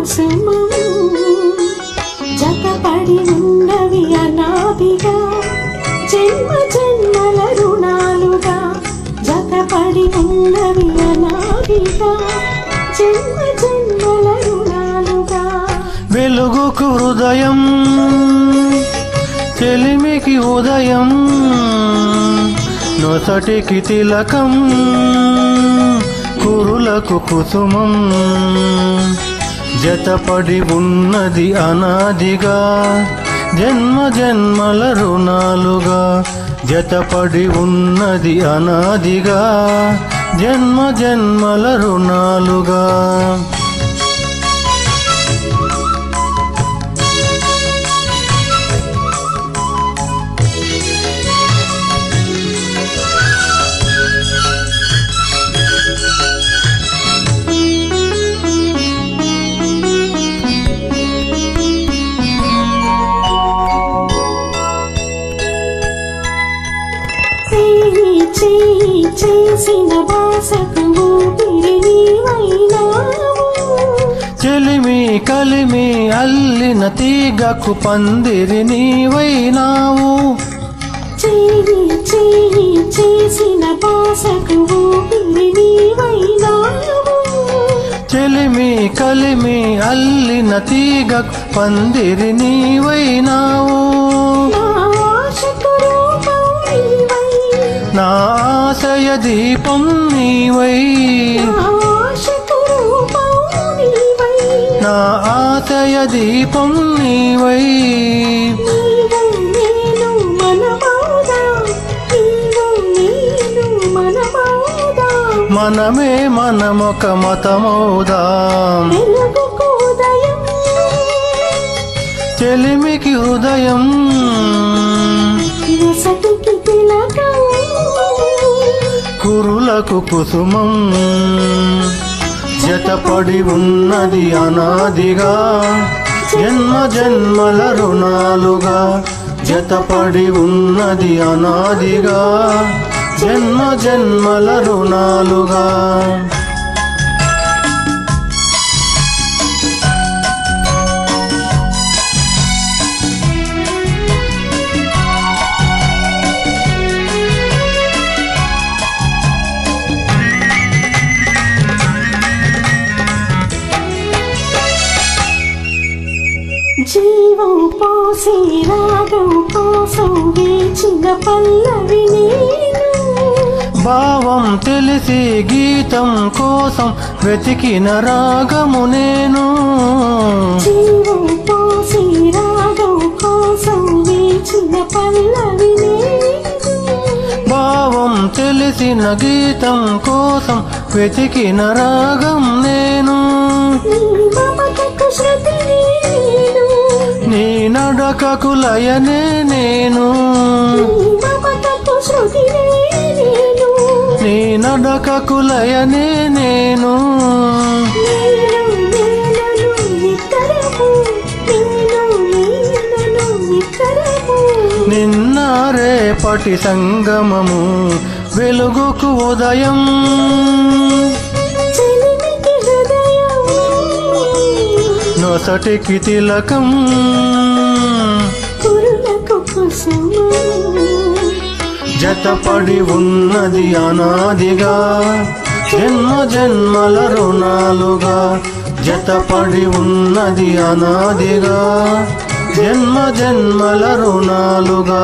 కుసుమం జతపడి ఉన్నవి అనాదిగా జన్మ జన్మల రుణాలుగా జతపడి ఉన్నవి అనాదిగా జన్మ జన్మల రుణాలుగా వెలుగుకు హృదయం చెలిమికి ఉదయం నొసటికి తిలకం కురులకు కుసుమం జతపడి ఉన్నది అనాదిగా జన్మ జన్మల రుణాలుగా జతపడి ఉన్నది అనాదిగా జన్మ జన్మల రుణాలుగా చేసిన బాసకు ఊపిరి నీవైనావు చెలిమి కలిమి అల్లిన తీగకు పందిరి నీవైనావు చేసిన బాసకు ఊపిరి నీవైనావు చెలిమి కలిమి అల్లిన తీగకు పందిరి నీవైనావు నా ఆశయ దీపం నీవై నా ఆశయ దీపం నీవై మనమే మనమొక మతమౌదాం చెలిమికి హృదయం కురులకు కుసుమం జతపడి ఉన్నది అనాదిగా జన్మ జన్మల రుణాలుగా జతపడి ఉన్నది అనాదిగా జన్మ జన్మల రుణాలుగా జీవం పోసి రాగం కోసం వేచిన పల్లవి నేను భావం తెలిసి గీతం కోసం వెతికిన రాగము నేను జీవం పోసి రాగం కోసం వేచిన పల్లవి నేను భావం తెలిసిన గీతం కోసం వెతికిన రాగం నేను నీ నడకకు లయనే నేను నీ నడకకు లయనే నేను నిన్న రేపటి సంగమము వెలుగుకు ఉదయం నొసటికి తిలకం జతపడి ఉన్నది అనాదిగా జన్మ జన్మల రుణాలుగా జతపడి ఉన్నది అనాదిగా జన్మ జన్మల రుణాలుగా